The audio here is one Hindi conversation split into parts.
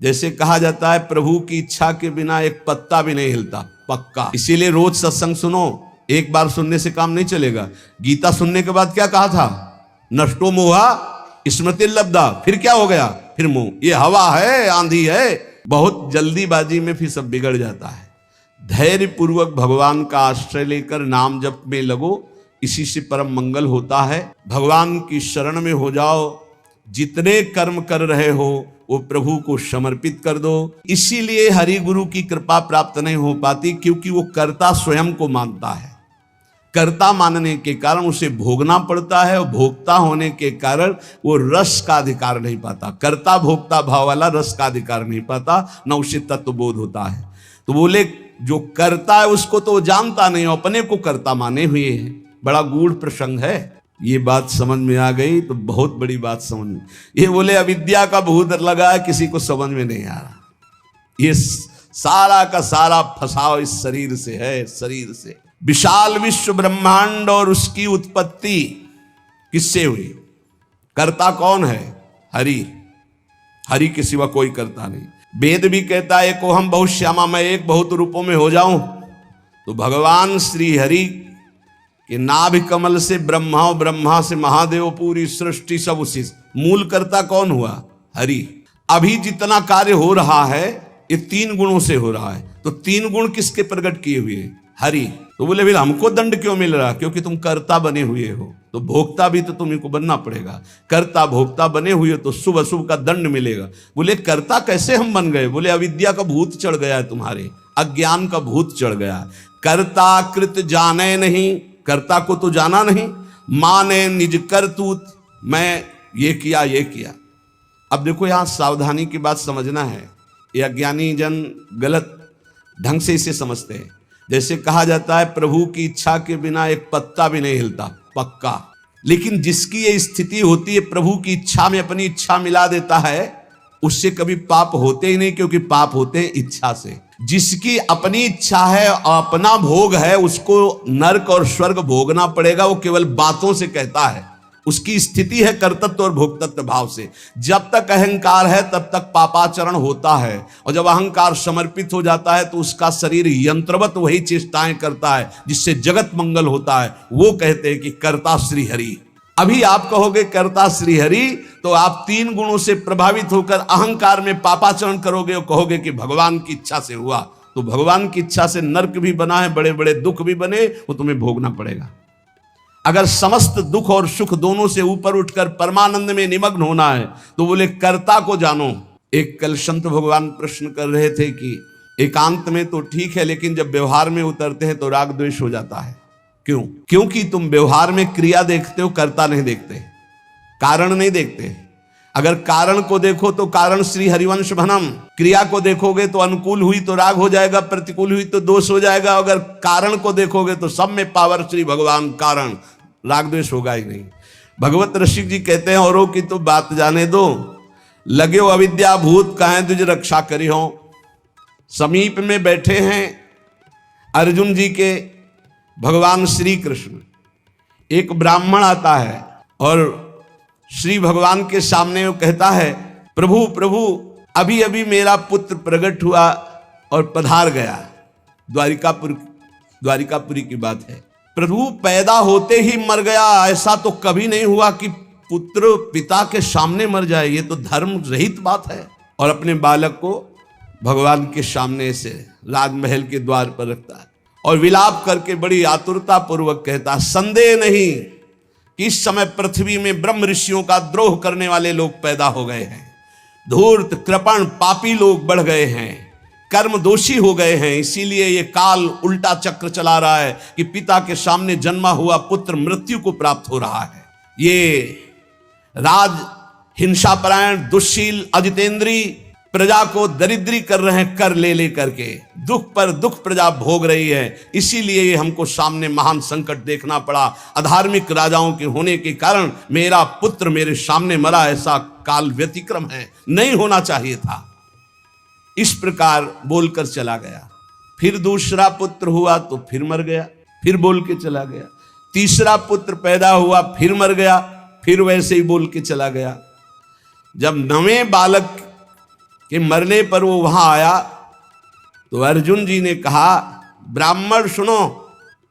जैसे कहा जाता है प्रभु की इच्छा के बिना एक पत्ता भी नहीं हिलता, पक्का। इसीलिए रोज सत्संग सुनो, एक बार सुनने से काम नहीं चलेगा। गीता सुनने के बाद क्या कहा था? नष्टो मोहा स्मृति लब्धा। फिर क्या हो गया? फिर मोह। ये हवा है, आंधी है, बहुत जल्दीबाजी में फिर सब बिगड़ जाता है। धैर्य पूर्वक भगवान का आश्रय लेकर नाम जप में लगो, इसी से परम मंगल होता है। भगवान की शरण में हो जाओ, जितने कर्म कर रहे हो वो प्रभु को समर्पित कर दो। इसीलिए हरि गुरु की कृपा प्राप्त नहीं हो पाती, क्योंकि वो कर्ता स्वयं को मानता है। कर्ता मानने के कारण उसे भोगना पड़ता है, और भोक्ता होने के कारण वो रस का अधिकार नहीं पाता। कर्ता भोक्ता भाव वाला रस का अधिकार नहीं पाता, न उसे तत्वबोध होता है। तो बोले जो करता है उसको तो जानता नहीं, अपने को कर्ता माने हुए है। बड़ा गूढ़ प्रसंग है। ये बात समझ में आ गई तो बहुत बड़ी बात समझ में। ये बोले अविद्या का भूत लगा है, किसी को समझ में नहीं आ रहा। ये सारा का सारा फसाव इस शरीर से है, शरीर से। विशाल विश्व ब्रह्मांड और उसकी उत्पत्ति किससे हुई? कर्ता कौन है? हरि। हरि के सिवा कोई कर्ता नहीं। वेद भी कहता है को हम बहुत श्यामा, मैं एक बहुत रूपों में हो जाऊं। तो भगवान श्री हरि कि नाभि कमल से ब्रह्मा और ब्रह्मा से महादेव, पूरी सृष्टि सब उसी। मूल कर्ता कौन हुआ? हरि। अभी जितना कार्य हो रहा है ये तीन गुणों से हो रहा है। तो तीन गुण किसके प्रकट किए हुए हैं? हरि। तो बोले फिर हमको दंड क्यों मिल रहा? क्योंकि तुम कर्ता बने हुए हो, तो भोक्ता भी तो तुम्हें को बनना पड़ेगा। कर्ता भोक्ता बने हुए हो तो शुभ अशुभ का दंड मिलेगा। बोले कर्ता कैसे हम बन गए? बोले अविद्या का भूत चढ़ गया है तुम्हारे, अज्ञान का भूत चढ़ गया। कर्ता कृत जाने नहीं, कर्ता को तो जाना नहीं। माने निज करतूत, मैं ये किया ये किया। अब देखो यहां सावधानी की बात समझना है। ये अज्ञानी जन गलत ढंग से इसे समझते हैं। जैसे कहा जाता है प्रभु की इच्छा के बिना एक पत्ता भी नहीं हिलता, पक्का। लेकिन जिसकी ये स्थिति होती है, प्रभु की इच्छा में अपनी इच्छा मिला देता है, उससे कभी पाप होते ही नहीं, क्योंकि पाप होते हैं इच्छा से। जिसकी अपनी इच्छा है और अपना भोग है, उसको नरक और स्वर्ग भोगना पड़ेगा। वो केवल बातों से कहता है, उसकी स्थिति है कर्तृत्व और भोक्तृत्व भाव से। जब तक अहंकार है तब तक पापाचरण होता है, और जब अहंकार समर्पित हो जाता है तो उसका शरीर यंत्रवत वही चेष्टाएं करता है जिससे जगत मंगल होता है। वो कहते हैं कि कर्ता श्री हरि। अभी आप कहोगे कर्ता श्री हरि, तो आप तीन गुणों से प्रभावित होकर अहंकार में पापाचरण करोगे और कहोगे कि भगवान की इच्छा से हुआ। तो भगवान की इच्छा से नरक भी बना है, बड़े बड़े दुख भी बने, वो तुम्हें भोगना पड़ेगा। अगर समस्त दुख और सुख दोनों से ऊपर उठकर परमानंद में निमग्न होना है तो बोले कर्ता को जानो। एक कल संत भगवान प्रश्न कर रहे थे कि एकांत में तो ठीक है, लेकिन जब व्यवहार में उतरते हैं तो राग द्वेष हो जाता है। क्यों? क्योंकि तुम व्यवहार में क्रिया देखते हो, कर्ता नहीं देखते, कारण नहीं देखते। अगर कारण को देखो तो कारण श्री हरिवंश भनम, क्रिया को देखोगे तो अनुकूल हुई तो राग हो जाएगा, प्रतिकूल हुई तो दोष हो जाएगा। अगर कारण को देखोगे तो सब में पावर श्री भगवान, कारण, राग द्वेष होगा ही नहीं। भगवत ऋषि जी कहते हैं औरों की तो बात जाने दो, लगे हो अविद्या भूत काहे तुझ रक्षा करी हो। समीप में बैठे हैं अर्जुन जी के भगवान श्री कृष्ण। एक ब्राह्मण आता है और श्री भगवान के सामने वो कहता है प्रभु प्रभु अभी अभी मेरा पुत्र प्रकट हुआ और पधार गया। द्वारिकापुरी की बात है। प्रभु पैदा होते ही मर गया, ऐसा तो कभी नहीं हुआ कि पुत्र पिता के सामने मर जाए। ये तो धर्म रहित बात है। और अपने बालक को भगवान के सामने से राजमहल के द्वार पर रखता है और विलाप करके बड़ी आतुरता पूर्वक कहता, संदेह नहीं कि इस समय पृथ्वी में ब्रह्म ऋषियों का द्रोह करने वाले लोग पैदा हो गए हैं। धूर्त कृपण पापी लोग बढ़ गए हैं, कर्म दोषी हो गए हैं। इसीलिए ये काल उल्टा चक्र चला रहा है कि पिता के सामने जन्मा हुआ पुत्र मृत्यु को प्राप्त हो रहा है। ये राज हिंसापरायण दुश्शील अजितेंद्री प्रजा को दरिद्री कर रहे हैं, कर ले ले करके दुख पर दुख प्रजा भोग रही है। इसीलिए हमको सामने महान संकट देखना पड़ा। अधार्मिक राजाओं के होने के कारण मेरा पुत्र मेरे सामने मरा, ऐसा काल व्यतिक्रम है, नहीं होना चाहिए था। इस प्रकार बोलकर चला गया। फिर दूसरा पुत्र हुआ तो फिर मर गया, फिर बोल के चला गया। तीसरा पुत्र पैदा हुआ, फिर मर गया, फिर वैसे ही बोल के चला गया। जब नवें बालक कि मरने पर वो वहां आया तो अर्जुन जी ने कहा, ब्राह्मण सुनो,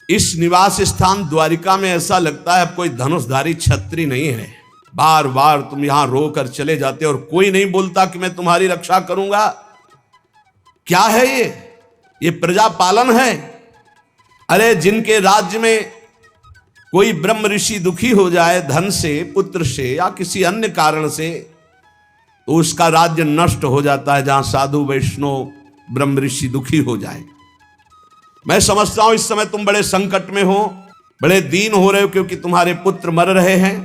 इस निवास स्थान द्वारिका में ऐसा लगता है अब कोई धनुषधारी क्षत्रिय नहीं है। बार बार तुम यहां रोकर चले जाते और कोई नहीं बोलता कि मैं तुम्हारी रक्षा करूंगा। क्या है ये प्रजा पालन है? अरे जिनके राज्य में कोई ब्रह्म ऋषि दुखी हो जाए धन से, पुत्र से या किसी अन्य कारण से, तो उसका राज्य नष्ट हो जाता है। जहां साधु वैष्णव ब्रह्म ऋषि दुखी हो जाए। मैं समझता हूं इस समय तुम बड़े संकट में हो, बड़े दीन हो रहे हो क्योंकि तुम्हारे पुत्र मर रहे हैं।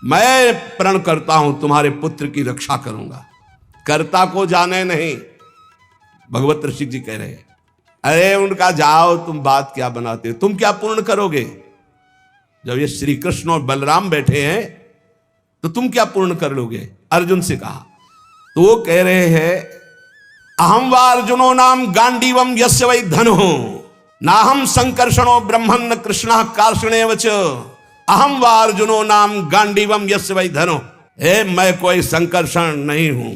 मैं प्रण करता हूं तुम्हारे पुत्र की रक्षा करूंगा। कर्ता को जाने नहीं, भगवत ऋषि जी कह रहे हैं। अरे उनका जाओ, तुम बात क्या बनाते हो, तुम क्या पूर्ण करोगे? जब ये श्री कृष्ण और बलराम बैठे हैं तो तुम क्या पूर्ण कर लोगे? अर्जुन से कहा तो वो कह रहे हैं, अहम वा अर्जुनो नाम गांडीवम यस्य वै धनो नाहम संकर्षणो ब्रह्मन् न कृष्णः कार्षणेव च अहम वा अर्जुनो नाम गांडीवम यस्य वै धनो। मैं कोई संकर्षण नहीं हूं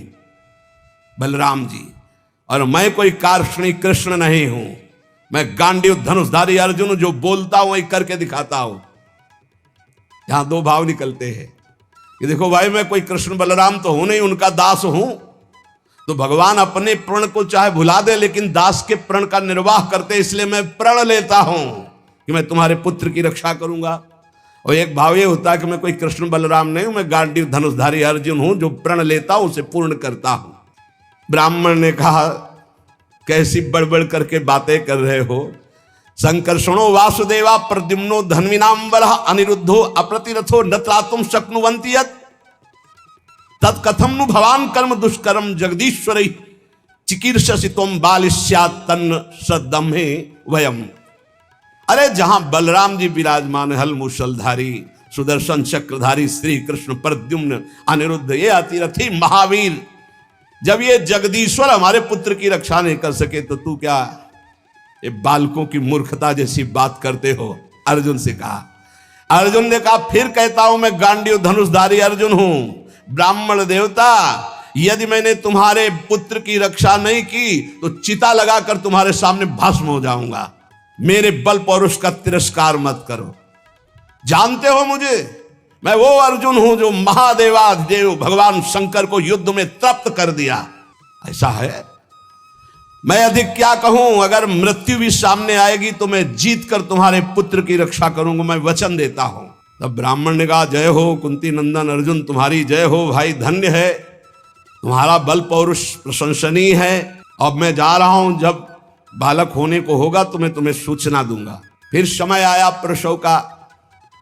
बलराम जी, और मैं कोई कार्षणी कृष्ण नहीं हूं। मैं गांडीव धनुषधारी अर्जुन, जो बोलता हूं वही करके दिखाता हूं। यहां दो भाव निकलते हैं कि देखो भाई, मैं कोई कृष्ण बलराम तो हूं नहीं, उनका दास हूं। तो भगवान अपने प्रण को चाहे भुला दे, लेकिन दास के प्रण का निर्वाह करते, इसलिए मैं प्रण लेता हूं कि मैं तुम्हारे पुत्र की रक्षा करूंगा। और एक भाव ये होता है कि मैं कोई कृष्ण बलराम नहीं हूं, मैं गांडीव धनुषधारी अर्जुन हूं, जो प्रण लेता हूं उसे पूर्ण करता हूं। ब्राह्मण ने कहा, कैसी बड़बड़ करके बातें कर रहे हो? संकर्षणो वासुदेवा प्रद्युम्नो धन्विनाम्बरः अनिरुद्धो अप्रतिरथो न त्रातुं शक्नुवन्ति यत् तत्कथं नु भवान कर्म दुष्कर्म जगदीश्वरै चिकीर्षसि त्वं बालिष्यात् तन्न सद्दम्हे वयम्। अरे जहां बलराम जी विराजमान, हल मूषलधारी सुदर्शन चक्रधारी श्री कृष्ण प्रद्युम्न अनिरुद्ध, ये अतिरथी महावीर, जब ये जगदीश्वर हमारे पुत्र की रक्षा नहीं कर सके तो तू क्या ये बालकों की मूर्खता जैसी बात करते हो? अर्जुन से कहा। अर्जुन ने कहा, फिर कहता हूं मैं गांडीव धनुषधारी अर्जुन हूं। ब्राह्मण देवता, यदि मैंने तुम्हारे पुत्र की रक्षा नहीं की तो चिता लगाकर तुम्हारे सामने भस्म हो जाऊंगा। मेरे बल पौरुष का तिरस्कार मत करो। जानते हो मुझे, मैं वो अर्जुन हूं जो महादेवाधिदेव भगवान शंकर को युद्ध में तृप्त कर दिया। ऐसा है, मैं अधिक क्या कहूं, अगर मृत्यु भी सामने आएगी तो मैं जीत कर तुम्हारे पुत्र की रक्षा करूंगा, मैं वचन देता हूं। तब ब्राह्मण ने कहा, जय हो कुंती नंदन अर्जुन, तुम्हारी जय हो भाई, धन्य है, तुम्हारा बल पौरुष प्रशंसनीय है। अब मैं जा रहा हूं, जब बालक होने को होगा तो मैं तुम्हें सूचना दूंगा। फिर समय आया प्रसव का,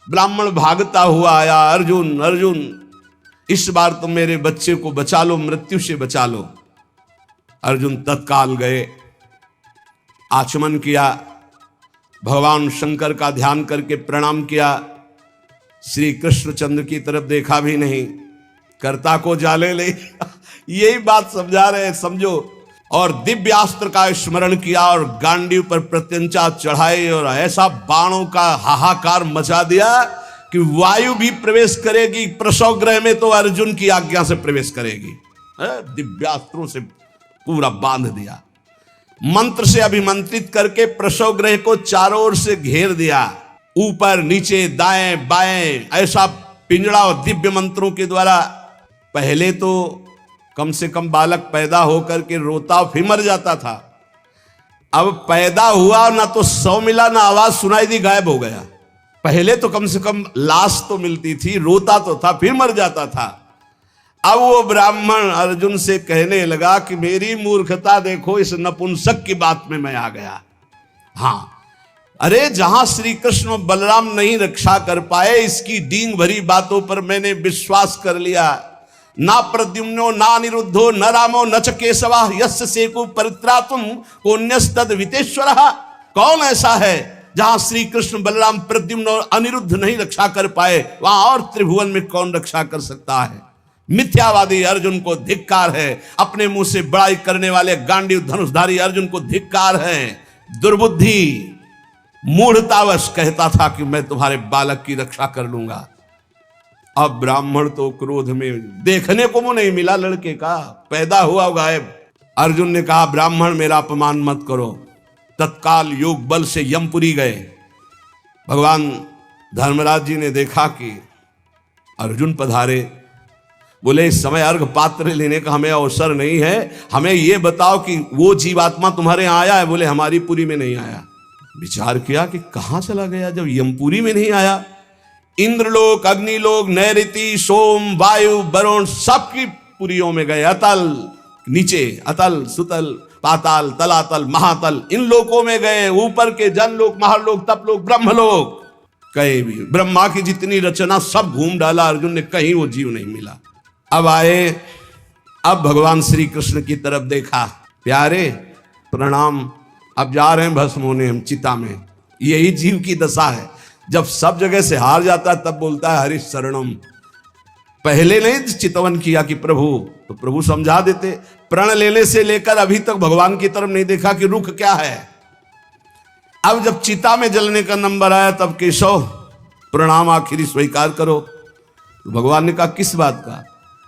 ब्राह्मण भागता हुआ आया, अर्जुन अर्जुन इस बार तुम मेरे बच्चे को बचा लो, मृत्यु से बचा लो। अर्जुन तत्काल गए, आचमन किया, भगवान शंकर का ध्यान करके प्रणाम किया, श्री कृष्णचंद्र की तरफ देखा भी नहीं, कर्ता को जाले ले यही बात समझा रहे हैं, समझो। और दिव्यास्त्र का स्मरण किया और गांडीव पर प्रत्यंचा चढ़ाई और ऐसा बाणों का हाहाकार मचा दिया कि वायु भी प्रवेश करेगी प्रसव ग्रह में तो अर्जुन की आज्ञा से प्रवेश करेगी। दिव्यास्त्रों से पूरा बांध दिया, मंत्र से अभिमंत्रित करके प्रसव ग्रह को चारों ओर से घेर दिया, ऊपर नीचे दाएं बाएं, ऐसा पिंजड़ा और दिव्य मंत्रों के द्वारा। पहले तो कम से कम बालक पैदा होकर के रोता फिर मर जाता था, अब पैदा हुआ ना तो सौ मिला ना आवाज सुनाई दी, गायब हो गया। पहले तो कम से कम लाश तो मिलती थी, रोता तो था फिर मर जाता था। अब वो ब्राह्मण अर्जुन से कहने लगा कि मेरी मूर्खता देखो, इस नपुंसक की बात में मैं आ गया। हाँ, अरे जहां श्री कृष्ण बलराम नहीं रक्षा कर पाए, इसकी डींग भरी बातों पर मैंने विश्वास कर लिया। ना प्रद्युम्नो ना अनिरुद्धो न रामो न च केशवा यस्य सेको परित्रातुम कोन्यस्तद वितेश्वरः। कौन ऐसा है जहां श्री कृष्ण बलराम प्रद्युम्न और अनिरुद्ध नहीं रक्षा कर पाए, वहां और त्रिभुवन में कौन रक्षा कर सकता है? मिथ्यावादी अर्जुन को धिक्कार है, अपने मुंह से बड़ाई करने वाले गांडीव धनुषधारी अर्जुन को धिक्कार है। दुर्बुद्धि मूढ़तावश कहता था कि मैं तुम्हारे बालक की रक्षा कर लूंगा, अब ब्राह्मण तो क्रोध में, देखने को मुंह नहीं मिला लड़के का, पैदा हुआ गायब। अर्जुन ने कहा ब्राह्मण मेरा अपमान मत करो। तत्काल योग बल से यमपुरी गए। भगवान धर्मराज जी ने देखा कि अर्जुन पधारे, बोले इस समय अर्घ पात्र लेने का हमें अवसर नहीं है, हमें यह बताओ कि वो जीवात्मा तुम्हारे यहाँ आया है? बोले हमारी पुरी में नहीं आया। विचार किया कि कहां चला गया जब यमपुरी में नहीं आया। इंद्रलोक, अग्निलोक, नैऋति, सोम, वायु, वरुण सबकी पुरियों में गए। अतल नीचे, अतल, सुतल, पाताल, तलातल, महातल, इन लोकों में गए। ऊपर के जनलोक, महालोक, तपलोक, ब्रह्मलोक, कहीं भी ब्रह्मा की जितनी रचना सब घूम डाला अर्जुन ने, कहीं वो जीव नहीं मिला। अब आए, अब भगवान श्री कृष्ण की तरफ देखा, प्यारे प्रणाम, अब जा रहे हैं भस्म होने हम चिता में। यही जीव की दशा है, जब सब जगह से हार जाता है तब बोलता है हरि शरणम। पहले नहीं चितवन किया कि प्रभु, तो प्रभु समझा देते। प्रण लेने से लेकर अभी तक भगवान की तरफ नहीं देखा कि रुख क्या है। अब जब चिता में जलने का नंबर आया तब केशव प्रणाम आखिरी स्वीकार करो। तो भगवान ने कहा किस बात का?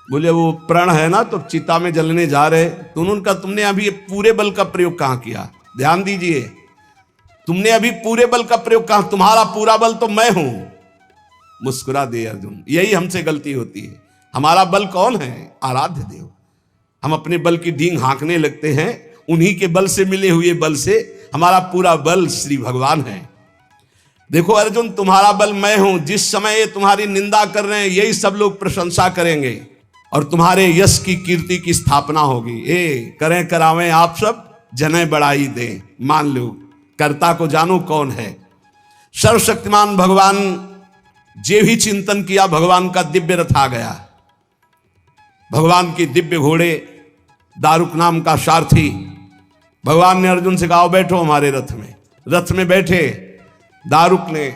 बोले वो प्रण है ना, तो चिता में जलने जा रहे। तो उन्होंने, तुमने अभी पूरे बल का प्रयोग कहां किया? ध्यान दीजिए, तुमने अभी पूरे बल का प्रयोग कहां? तुम्हारा पूरा बल तो मैं हूं। मुस्कुरा दे अर्जुन, यही हमसे गलती होती है। हमारा बल कौन है? आराध्य देव। हम अपने बल की डींग हाँकने लगते हैं, उन्हीं के बल से मिले हुए बल से। हमारा पूरा बल श्री भगवान है। देखो अर्जुन, तुम्हारा बल मैं हूं। जिस समय ये तुम्हारी निंदा कर रहे हैं यही सब लोग प्रशंसा करेंगे और तुम्हारे यश की कीर्ति की स्थापना होगी। ए करें करावें आप सब, जने बढ़ाई दें, मान लो कर्ता को जानो कौन है। सर्वशक्तिमान भगवान जे भी चिंतन किया, भगवान का दिव्य रथ आ गया। भगवान के दिव्य घोड़े, दारुक नाम का सारथी। भगवान ने अर्जुन से कहा बैठो हमारे रथ में। रथ में बैठे। दारुक ने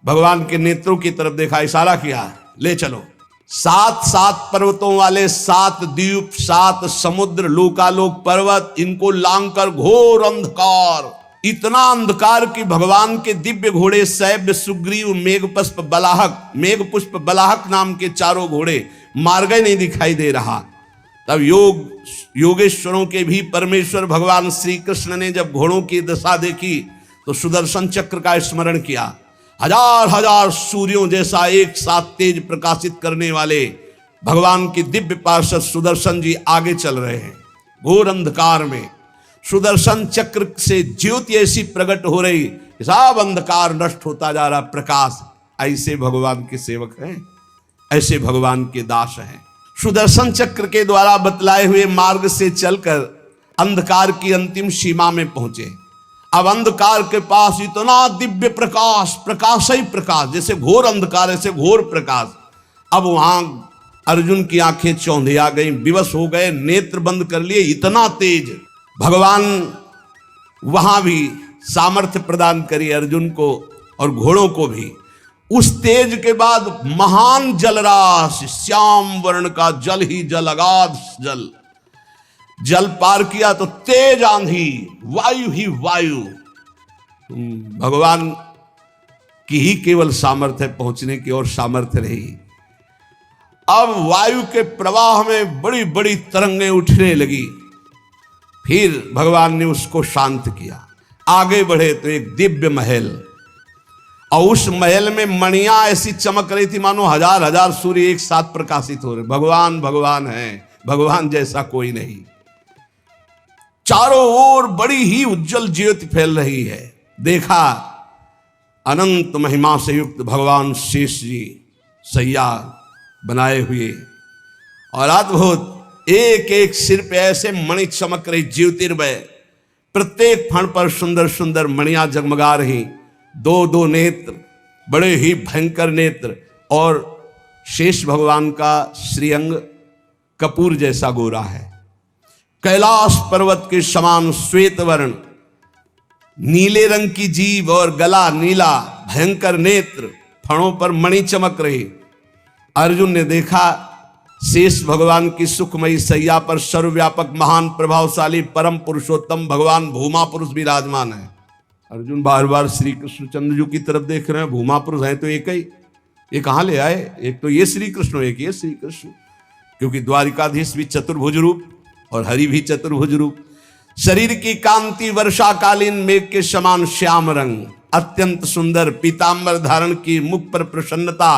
भगवान के नेत्रों की तरफ देखा, इशारा किया, ले चलो। 7 पर्वतों वाले 7 द्वीप, 7 समुद्र, लोकालोक पर्वत, इनको लांघकर घोर अंधकार, इतना अंधकार कि भगवान के दिव्य घोड़े सैब्य, सुग्रीव, मेघपुष्प, बलाहक, मेघपुष्प बलाहक नाम के 4 घोड़े मार्ग नहीं दिखाई दे रहा। तब योगेश्वरों के भी परमेश्वर भगवान श्री कृष्ण ने जब घोड़ों की दशा देखी तो सुदर्शन चक्र का स्मरण किया। हजार हजार सूर्यों जैसा एक साथ तेज प्रकाशित करने वाले भगवान के दिव्य पार्षद सुदर्शन जी आगे चल रहे हैं। घोर अंधकार में सुदर्शन चक्र से ज्योति ऐसी प्रकट हो रही, सब अंधकार नष्ट होता जा रहा, प्रकाश। ऐसे भगवान के सेवक हैं, ऐसे भगवान के दास हैं। सुदर्शन चक्र के द्वारा बतलाए हुए मार्ग से चलकर अंधकार की अंतिम सीमा में पहुंचे। अब अंधकार के पास इतना दिव्य प्रकाश, प्रकाश ही प्रकाश, जैसे घोर अंधकार ऐसे घोर प्रकाश। अब वहां अर्जुन की आंखें चौंधिया गई, विवश हो गए, नेत्र बंद कर लिए। इतना तेज भगवान वहां भी सामर्थ्य प्रदान करी अर्जुन को और घोड़ों को भी। उस तेज के बाद महान जलराशि, श्याम वर्ण का जल ही जल, अगाध जल, जल पार किया तो तेज आंधी, वायु ही वायु। भगवान की ही केवल सामर्थ्य पहुंचने की और सामर्थ्य रही। अब वायु के प्रवाह में बड़ी बड़ी तरंगें उठने लगी। फिर भगवान ने उसको शांत किया। आगे बढ़े तो एक दिव्य महल, और उस महल में मणियां ऐसी चमक रही थी मानो हजार हजार सूर्य एक साथ प्रकाशित हो रहे। भगवान भगवान है, भगवान जैसा कोई नहीं। चारों ओर बड़ी ही उज्जवल ज्योति फैल रही है। देखा अनंत महिमा से युक्त भगवान शेष जी सैया बनाए हुए, और अद्भुत एक एक सिर पे ऐसे मणि चमक रही, ज्योतिर्मय। प्रत्येक फण पर सुंदर सुंदर मणियां जगमगा रही। 2-2 नेत्र, बड़े ही भयंकर नेत्र, और शेष भगवान का श्रीअंग कपूर जैसा गोरा है। कैलाश पर्वत के समान श्वेत वर्ण, नीले रंग की जीभ और गला नीला, भयंकर नेत्र, फणों पर मणि चमक रही। अर्जुन ने देखा शेष भगवान की सुखमयी सैया पर सर्वव्यापक महान प्रभावशाली परम पुरुषोत्तम भगवान भूमा पुरुष विराजमान है। अर्जुन बार बार श्री कृष्ण चंद्र जी की तरफ देख रहे हैं। भूमा पुरुष है तो एक ही, ये कहाँ ले आए? एक तो ये श्री कृष्ण, एक ये श्री कृष्ण, क्योंकि द्वारिकाधीश भी चतुर्भुज रूप और हरि भी चतुर्भुज रूप। शरीर की कांति वर्षाकालीन मेघ के समान श्याम रंग, अत्यंत सुंदर पीतांबर धारण की, मुख पर प्रसन्नता,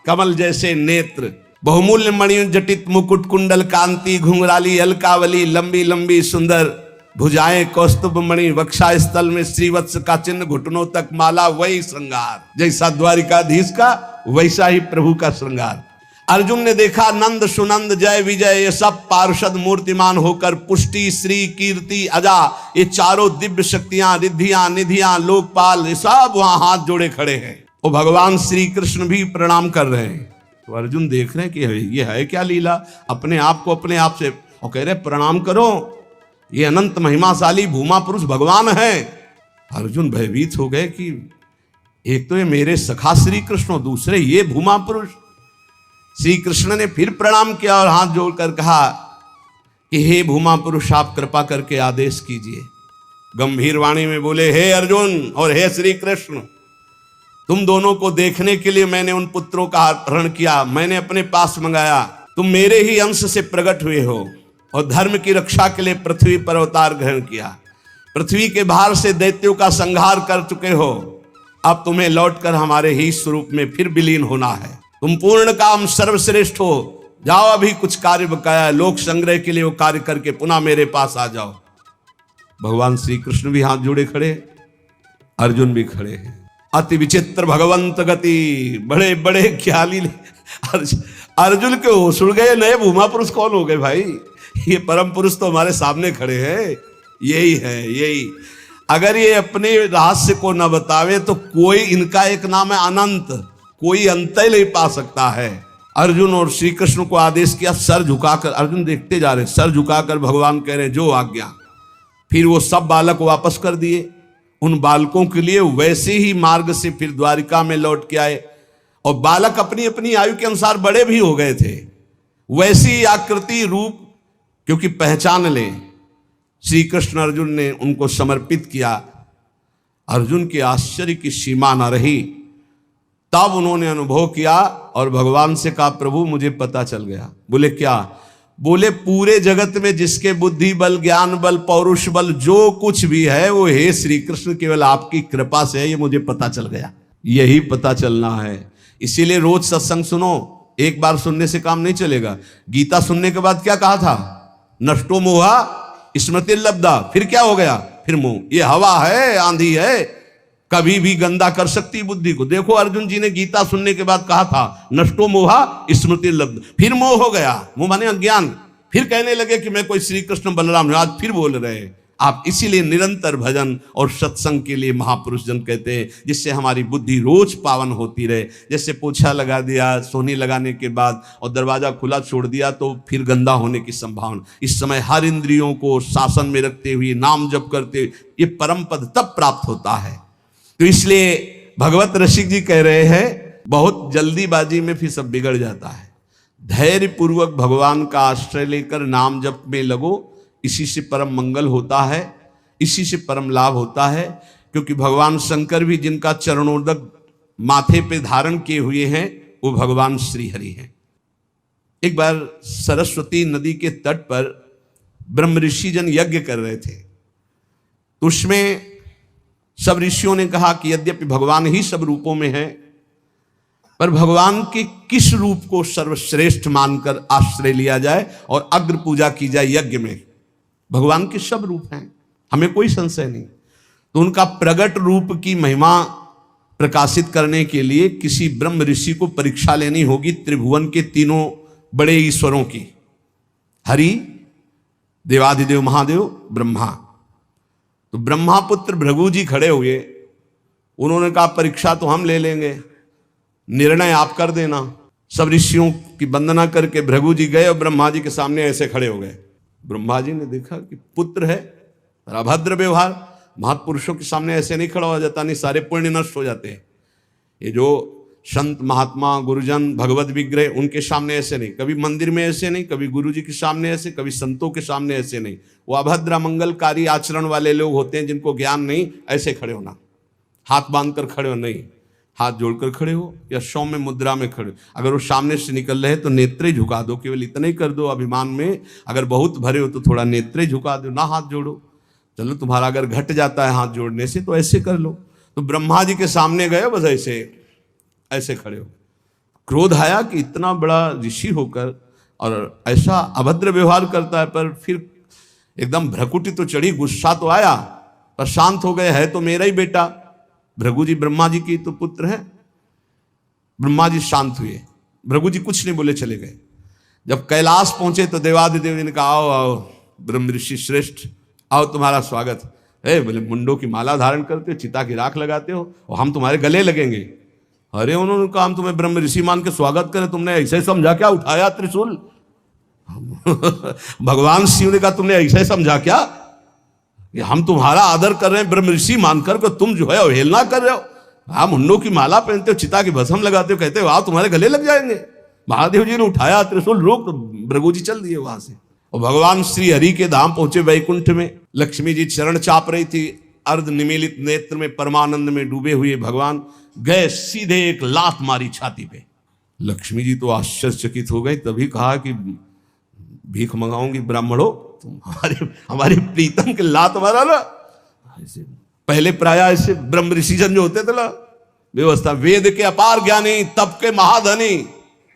कमल जैसे नेत्र, बहुमूल्य मणियों जटित मुकुट, कुंडल कांति, घुंघराली अलकावली, लंबी लंबी सुंदर भुजाएं, कौस्तुभ मणि, वक्षा स्थल में श्रीवत्स का चिन्ह, घुटनों तक माला, वही श्रृंगार। जैसा द्वारिकाधीश का वैसा ही प्रभु का श्रृंगार। अर्जुन ने देखा नंद सुनंद जय विजय ये सब पार्षद मूर्तिमान होकर, पुष्टि श्री कीर्ति अजा ये चारों दिव्य शक्तियां, रिद्धियां निधियां लोकपाल, ये सब वहां हाथ जोड़े खड़े हैं। वो भगवान श्री कृष्ण भी प्रणाम कर रहे हैं। तो अर्जुन देख रहे हैं कि ये है क्या लीला, अपने आप को अपने आप से, और कह रहे प्रणाम करो, ये अनंत महिमाशाली भूमा पुरुष भगवान है। अर्जुन भयभीत हो गए कि एक तो ये मेरे सखा श्री कृष्ण, दूसरे ये भूमा पुरुष। श्री कृष्ण ने फिर प्रणाम किया और हाथ जोड़कर कहा कि हे भूमा पुरुष, आप कृपा करके आदेश कीजिए। गंभीर वाणी में बोले, हे अर्जुन और हे श्री कृष्ण, तुम दोनों को देखने के लिए मैंने उन पुत्रों का अपहरण किया, मैंने अपने पास मंगाया। तुम मेरे ही अंश से प्रकट हुए हो और धर्म की रक्षा के लिए पृथ्वी पर अवतार ग्रहण किया। पृथ्वी के भार से दैत्यों का संहार कर चुके हो, अब तुम्हें लौटकर हमारे ही स्वरूप में फिर विलीन होना है। तुम पूर्ण काम सर्वश्रेष्ठ हो, जाओ अभी कुछ कार्य बकाया है, लोक संग्रह के लिए वो कार्य करके पुनः मेरे पास आ जाओ। भगवान श्री कृष्ण भी हाथ जोड़े खड़े, अर्जुन भी खड़े हैं। अति विचित्र भगवंत गति, बड़े बड़े ख्याली। अर्जुन के होश उड़ गए, नए भूमा पुरुष कौन हो गए भाई, ये परम पुरुष तो हमारे सामने खड़े हैं, यही है यही। अगर ये अपने रहस्य को न बतावे तो कोई, इनका एक नाम है अनंत, कोई अंत ही नहीं पा सकता है। अर्जुन और श्री कृष्ण को आदेश किया, सर झुकाकर, अर्जुन देखते जा रहे, सर झुकाकर भगवान कह रहे जो आज्ञा। फिर वो सब बालक वापस कर दिए, उन बालकों के लिए वैसे ही मार्ग से फिर द्वारिका में लौट के आए। और बालक अपनी अपनी आयु के अनुसार बड़े भी हो गए थे, वैसी आकृति रूप क्योंकि पहचान ले, श्री कृष्ण अर्जुन ने उनको समर्पित किया। अर्जुन के आश्चर्य की सीमा न रही, तब उन्होंने अनुभव किया और भगवान से कहा, प्रभु मुझे पता चल गया। बोले क्या? बोले पूरे जगत में जिसके बुद्धि बल, ज्ञान बल, पौरुष बल जो कुछ भी है वो हे श्री कृष्ण केवल आपकी कृपा से है, ये मुझे पता चल गया। यही पता चलना है, इसीलिए रोज सत्संग सुनो। एक बार सुनने से काम नहीं चलेगा। गीता सुनने के बाद क्या कहा था? नष्टो मोहा स्मृति लब्धा। फिर क्या हो गया? फिर मोह। ये हवा है, आंधी है, कभी भी गंदा कर सकती बुद्धि को। देखो अर्जुन जी ने गीता सुनने के बाद कहा था नष्टो मोहा स्मृति लब्ध, फिर मोह हो गया, मोह माने अज्ञान। फिर कहने लगे कि मैं कोई श्री कृष्ण बलराम, आज फिर बोल रहे आप। इसीलिए निरंतर भजन और सत्संग के लिए महापुरुष जन कहते हैं, जिससे हमारी बुद्धि रोज पावन होती रहे। जैसे पोछा लगा दिया सोनी लगाने के बाद और दरवाजा खुला छोड़ दिया तो फिर गंदा होने की संभावना। इस समय हर इंद्रियों को शासन में रखते हुए नाम जप करते हुए ये परम पद तब प्राप्त होता है। तो इसलिए भगवत रसिक जी कह रहे हैं, बहुत जल्दीबाजी में फिर सब बिगड़ जाता है। धैर्य पूर्वक भगवान का आश्रय लेकर नाम जप में लगो, इसी से परम मंगल होता है, इसी से परम लाभ होता है। क्योंकि भगवान शंकर भी जिनका चरणोदक माथे पे धारण किए हुए हैं वो भगवान श्री हरि हैं। एक बार सरस्वती नदी के तट पर ब्रह्म ऋषि जन यज्ञ कर रहे थे, तो उसमें सब ऋषियों ने कहा कि यद्यपि भगवान ही सब रूपों में है, पर भगवान के किस रूप को सर्वश्रेष्ठ मानकर आश्रय लिया जाए और अग्र पूजा की जाए यज्ञ में। भगवान के सब रूप हैं, हमें कोई संशय नहीं। तो उनका प्रगट रूप की महिमा प्रकाशित करने के लिए किसी ब्रह्म ऋषि को परीक्षा लेनी होगी त्रिभुवन के तीनों बड़े ईश्वरों की, हरि, देवाधिदेव महादेव, ब्रह्मा। तो ब्रह्मापुत्र भृगु जी खड़े हुए, उन्होंने कहा परीक्षा तो हम ले लेंगे, निर्णय आप कर देना। सब ऋषियों की वंदना करके भृगु जी गए और ब्रह्मा जी के सामने ऐसे खड़े हो गए। ब्रह्मा जी ने देखा कि पुत्र है, अभद्र व्यवहार, महापुरुषों के सामने ऐसे नहीं खड़ा हो जाता, नहीं सारे पुण्य नष्ट हो जाते हैं। ये जो संत महात्मा गुरुजन भगवत विग्रह उनके सामने ऐसे नहीं, कभी मंदिर में ऐसे नहीं, कभी गुरु जी के सामने ऐसे, कभी संतों के सामने ऐसे नहीं। वो अभद्र अमंगलकारी आचरण वाले लोग होते हैं जिनको ज्ञान नहीं, ऐसे खड़े होना, हाथ बांध कर खड़े हो नहीं। हाथ जोड़कर खड़े हो या सौम्य मुद्रा में खड़े हो। अगर वो सामने से निकल रहे हैं तो नेत्रे झुका दो, केवल इतना ही कर दो अभिमान में। अगर बहुत भरे हो तो थोड़ा नेत्रे झुका दो, ना हाथ जोड़ो। चलो तुम्हारा अगर घट जाता है हाथ जोड़ने से तो ऐसे कर लो। तो ब्रह्मा जी के सामने गए, बस ऐसे ऐसे खड़े हो। क्रोध आया कि इतना बड़ा ऋषि होकर और ऐसा अभद्र व्यवहार करता है, पर फिर एकदम भ्रकुटी तो चढ़ी, गुस्सा तो आया, पर शांत हो गए। है तो मेरा ही बेटा, भृगु जी ब्रह्मा जी की तो पुत्र है। ब्रह्मा जी शांत हुए, भृगु जी कुछ नहीं बोले, चले गए। जब कैलाश पहुंचे तो देवादिदेव जी ने कहा, आओ आओ ब्रह्म ऋषि श्रेष्ठ, आओ तुम्हारा स्वागत है। बोले मुंडों की माला धारण करते हो, चिता की राख लगाते हो और हम तुम्हारे गले लगेंगे। अरे उन्होंने कहा हम तुम्हें ब्रह्म ऋषि मान के स्वागत करें, तुमने ऐसे समझा क्या उठाया त्रिशूल? भगवान शिव ने कहा तुमने ऐसे समझा क्या कि हम तुम्हारा आदर कर रहे हैं ब्रह्म ऋषि मानकर के, तुम जो है अवहेलना कर रहे हो। आप मुंडों की माला पहनते हो, चिता की भस्म लगाते हो, कहते हो आप तुम्हारे गले लग जाएंगे। महादेव जी ने उठाया त्रिशूल, रोक, तो भृगु जी चल दिए वहां से। और भगवान श्री हरि के धाम पहुंचे वैकुंठ में। लक्ष्मी जी चरण चाप रही थी, अर्ध निमीलित नेत्र में परमानंद में डूबे हुए भगवान गए, सीधे एक लात मारी छाती पे। लक्ष्मी जी तो आश्चर्यचकित हो गई, तभी कहा कि भीख मंगाऊंगी ब्राह्मणों, तुम हमारे प्रीतम के लात मारा ना। ऐसे पहले प्राय ऐसे ब्रह्म ऋषिजन जो होते थे ना, व्यवस्था, वेद के अपार ज्ञानी, तप के महाधनी,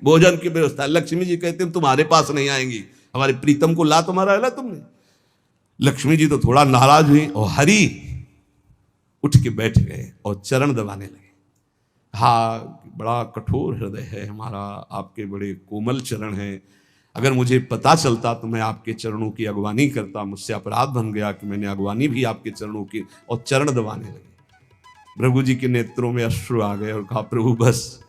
भोजन की व्यवस्था। लक्ष्मी जी कहते तुम्हारे पास नहीं आएंगी, हमारे प्रीतम को लात मारा है ना तुमने। लक्ष्मी जी तो थोड़ा नाराज हुई और हरि उठ के बैठ गए और चरण दबाने लगे। हाँ, बड़ा कठोर हृदय है हमारा, आपके बड़े कोमल चरण हैं। अगर मुझे पता चलता तो मैं आपके चरणों की अगवानी करता, मुझसे अपराध बन गया कि मैंने अगवानी भी आपके चरणों की। और चरण दबाने लगे। भृगु जी के नेत्रों में अश्रु आ गए और कहा प्रभु बस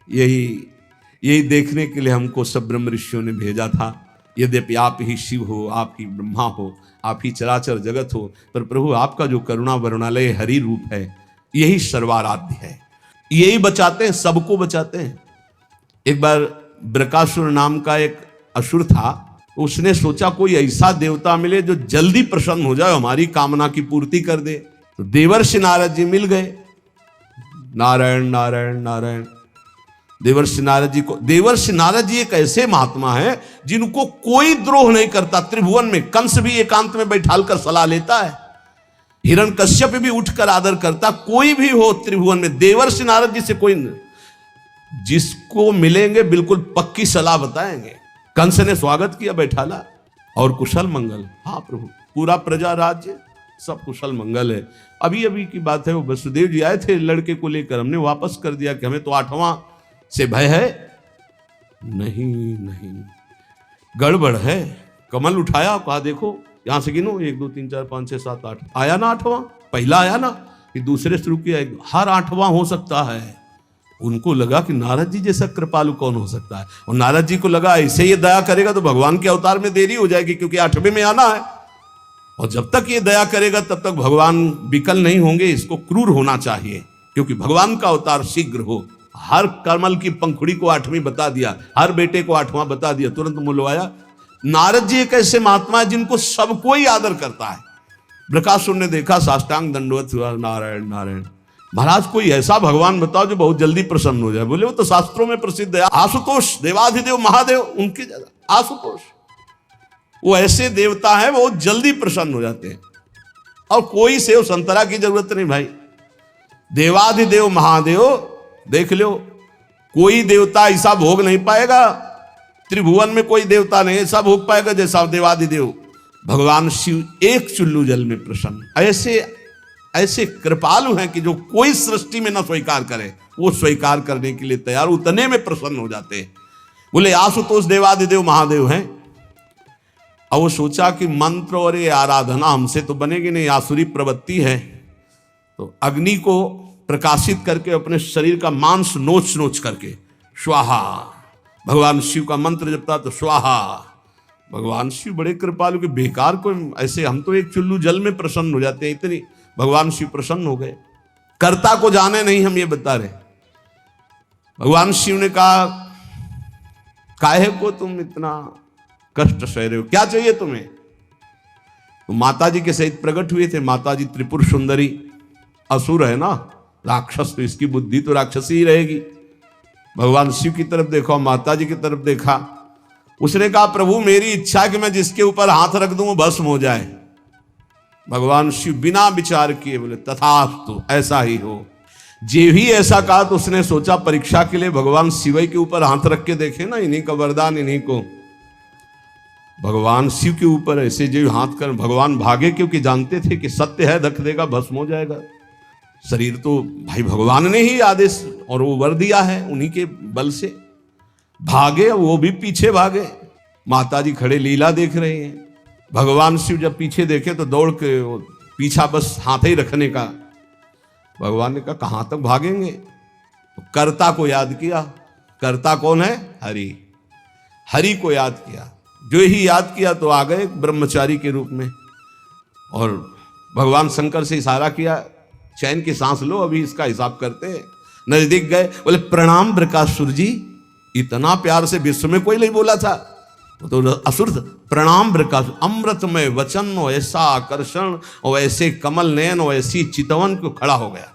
यही देखने के लिए हमको सब ब्रह्म ऋषियों ने भेजा था। यद्यपि आप ही शिव हो, आप ही ब्रह्मा हो, आप ही चराचर जगत हो, पर प्रभु आपका जो करुणा वरुणालय हरि रूप है यही सर्वाराध्य है, यही बचाते हैं, सबको बचाते हैं। एक बार बृकासुर नाम का एक असुर था, उसने सोचा कोई ऐसा देवता मिले जो जल्दी प्रसन्न हो जाए, हमारी कामना की पूर्ति कर दे। तो देवर्षि नारद जी मिल गए। नारायण नारायण नारायण। देवर्षि नारद जी एक ऐसे महात्मा है जिनको कोई द्रोह नहीं करता। त्रिभुवन में कंस भी एकांत में बैठालकर सलाह लेता है, हिरण्यकश्यप भी उठकर आदर करता। कोई भी हो त्रिभुवन में, देवर्षि नारद जी से कोई नहीं। जिसको मिलेंगे बिल्कुल पक्की सलाह बताएंगे। कंस ने स्वागत किया, बैठाला और कुशल मंगल। हाँ प्रभु, पूरा प्रजा राज्य सब कुशल मंगल है। अभी अभी की बात है, वो वसुदेव जी आए थे लड़के को लेकर, हमने वापस कर दिया कि हमें तो 8वां से भय है। नहीं, गड़बड़ है। कमल उठाया, कहा देखो यहां से गिनो, 1 2 3 4 5 6 7 8, आया ना 8वां? पहला आया ना, फिर दूसरे शुरू किया, हर 8वां हो सकता है। उनको लगा कि नारद जी जैसा कृपालु कौन हो सकता है, और नारद जी को लगा ऐसे ये दया करेगा तो भगवान के अवतार में देरी हो जाएगी, क्योंकि 8वें में आना है। और जब तक ये दया करेगा तब तक भगवान विकल नहीं होंगे, इसको क्रूर होना चाहिए, क्योंकि भगवान का अवतार शीघ्र हो। हर कमल की पंखुड़ी को 8वीं बता दिया, हर बेटे को 8वां बता दिया, तुरंत मुलवाया। नारद जी एक ऐसे महात्मा है जिनको सब कोई आदर करता है। बृकासुर ने देखा, साष्टांग दंडवत हुआ, नारायण नारायण। महाराज कोई ऐसा भगवान बताओ जो बहुत जल्दी प्रसन्न हो जाए। बोले वो तो शास्त्रों में प्रसिद्ध है, आशुतोष, देवाधिदेव महादेव, उनके ज्यादा आशुतोष। वो ऐसे देवता है, वो जल्दी प्रसन्न हो जाते हैं। और कोई सेव संतरा की जरूरत नहीं भाई, देवाधिदेव महादेव देख लो। कोई देवता ऐसा भोग नहीं पाएगा, त्रिभुवन में कोई देवता नहीं ऐसा भोग पाएगा जैसा देवाधिदेव भगवान शिव एक चुल्लू जल में प्रसन्न। ऐसे कृपालु हैं कि जो कोई सृष्टि में न स्वीकार करे, वो स्वीकार करने के लिए तैयार, उतने में प्रसन्न हो जाते हैं। बोले आशुतोष देवाधिदेव महादेव हैं। और वो सोचा कि मंत्र और ये आराधना हमसे तो बनेगी नहीं, आसुरी प्रवृत्ति है। तो अग्नि को प्रकाशित करके अपने शरीर का मांस नोच नोच करके स्वाहा, भगवान शिव का मंत्र जपता तो स्वाहा। भगवान शिव बड़े कृपालु के, बेकार को ऐसे, हम तो एक चुल्लू जल में प्रसन्न हो जाते हैं, इतनी भगवान शिव प्रसन्न हो गए। कर्ता को जाने नहीं, हम ये बता रहे। भगवान शिव ने कहा काहे को तुम इतना कष्ट सह रहे हो, क्या चाहिए तुम्हें? तो माता जी के सहित प्रकट हुए थे। माता जी त्रिपुर सुंदरी असुर है ना, राक्षस, तो इसकी बुद्धि तो राक्षसी ही रहेगी। भगवान शिव की तरफ देखा, माता जी की तरफ देखा, उसने कहा प्रभु मेरी इच्छा है कि मैं जिसके ऊपर हाथ रख दूं वो भस्म हो जाए। भगवान शिव बिना विचार किए बोले तथास्तु, ऐसा ही हो। जे भी ऐसा कहा तो उसने सोचा परीक्षा के लिए भगवान शिव के ऊपर हाथ रख के देखे ना, इन्हीं का वरदान इन्हीं को। भगवान शिव के ऊपर ऐसे जो हाथ कर भगवान भागे, क्योंकि जानते थे कि सत्य है, रख देगा भस्म हो जाएगा। शरीर तो भाई भगवान ने ही आदेश और वो वर दिया है, उन्हीं के बल से भागे, वो भी पीछे भागे। माता जी खड़े लीला देख रहे हैं। भगवान शिव जब पीछे देखे तो दौड़ के पीछा बस हाथ ही रखने का। भगवान ने कहा कहां तक भागेंगे? कर्ता को याद किया। कर्ता कौन है? हरि। हरि को याद किया। जो ही याद किया तो आ गए ब्रह्मचारी के रूप में। और भगवान शंकर से इशारा किया, चैन की सांस लो, अभी इसका हिसाब करते हैं। नजदीक गए, बोले प्रणाम बृकासुर जी। इतना प्यार से विश्व में कोई नहीं बोला था, तो असुर प्रणाम बृकासुर। अमृतमय वचन और ऐसा आकर्षण और ऐसे कमल नयन और ऐसी चितवन को खड़ा हो गया।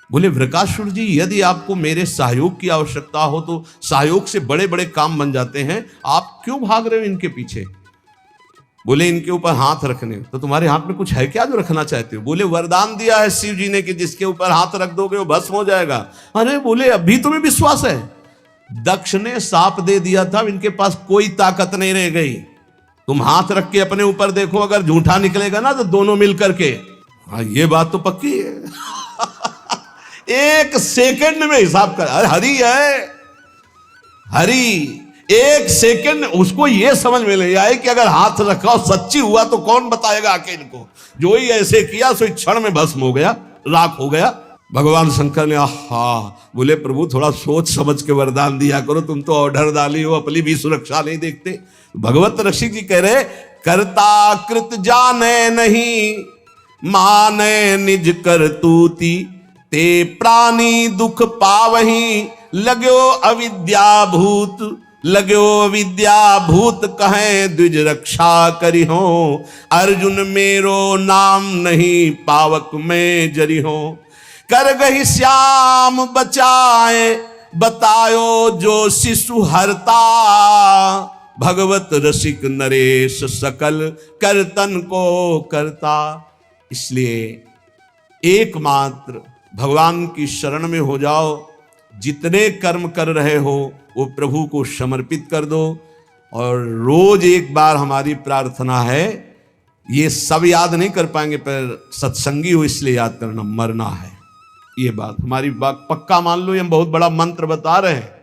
बोले वृकासुर जी यदि आपको मेरे सहयोग की आवश्यकता हो तो सहयोग से बड़े बड़े काम बन जाते हैं, आप क्यों भाग रहे हो इनके पीछे? बोले इनके ऊपर हाथ रखने, तो तुम्हारे हाथ में कुछ है क्या जो रखना चाहते हो? बोले वरदान दिया है शिव जी ने कि जिसके ऊपर हाथ रख दोगे वो भस्म हो जाएगा। अरे बोले अभी तुम्हें विश्वास है? दक्ष ने साप दे दिया था, इनके पास कोई ताकत नहीं रह गई। तुम हाथ रख के अपने ऊपर देखो, अगर झूठा निकलेगा ना तो दोनों मिल करके। हाँ ये बात तो पक्की है। एक सेकंड में हिसाब कर, हरि है हरि। एक सेकंड उसको यह समझ में ले आए कि अगर हाथ रखा सच्ची हुआ तो कौन बताएगा आके इनको। जो ही ऐसे किया सो क्षण में भस्म हो गया, राख हो गया। भगवान शंकर ने बोले प्रभु थोड़ा सोच समझ के वरदान दिया करो, तुम तो ऑर्डर डाली हो, अपनी भी सुरक्षा नहीं देखते। भगवत रसिक जी कह रहे करता कृत जाने नहीं, माने निज करतूती, ते प्राणी दुख पावही, लगो अविद्या भूत, लगो विद्या भूत कहें द्विज रक्षा करी हो। अर्जुन मेरो नाम नहीं पावक में जरी हो, कर गही श्याम बचाए, बतायो जो शिशु हरता, भगवत रसिक नरेश सकल करतन को करता। इसलिए एकमात्र भगवान की शरण में हो जाओ। जितने कर्म कर रहे हो वो प्रभु को समर्पित कर दो। और रोज एक बार हमारी प्रार्थना है, ये सब याद नहीं कर पाएंगे पर सत्संगी हो इसलिए याद करना, मरना है। ये बात हमारी बात पक्का मान लो, ये हम बहुत बड़ा मंत्र बता रहे हैं।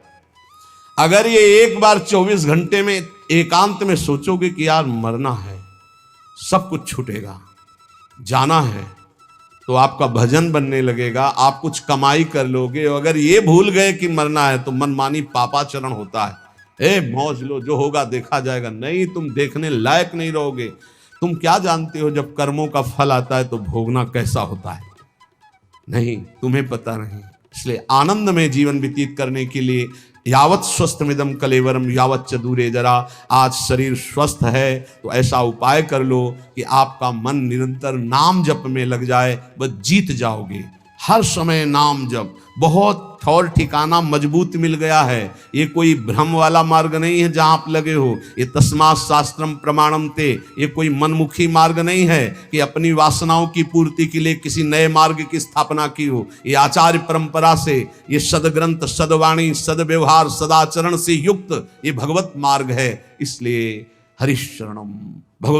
अगर ये एक बार 24 घंटे में एकांत में सोचोगे कि यार मरना है, सब कुछ छूटेगा, जाना है, तो आपका भजन बनने लगेगा, आप कुछ कमाई कर लोगे। अगर ये भूल गए कि मरना है तो मनमानी पापाचरण होता है। मौज लो, जो होगा देखा जाएगा। नहीं, तुम देखने लायक नहीं रहोगे। तुम क्या जानते हो जब कर्मों का फल आता है तो भोगना कैसा होता है? नहीं, तुम्हें पता नहीं। इसलिए आनंद में जीवन व्यतीत करने के लिए यावत स्वस्थमिदम कलेवरम यावत च दूरे जरा। आज शरीर स्वस्थ है तो ऐसा उपाय कर लो कि आपका मन निरंतर नाम जप में लग जाए, बस जीत जाओगे। हर समय नाम जप, बहुत ठौर ठिकाना मजबूत मिल गया है। ये कोई भ्रम वाला मार्ग नहीं है जहां आप लगे हो। ये तस्मात् शास्त्रम प्रमाणम ते, ये कोई मनमुखी मार्ग नहीं है कि अपनी वासनाओं की पूर्ति के लिए किसी नए मार्ग की स्थापना की हो। ये आचार्य परंपरा से, ये सदग्रंथ, सदवाणी, सदव्यवहार, सदाचरण से युक्त ये भगवत मार्ग है। इसलिए हरिशरणम भगवत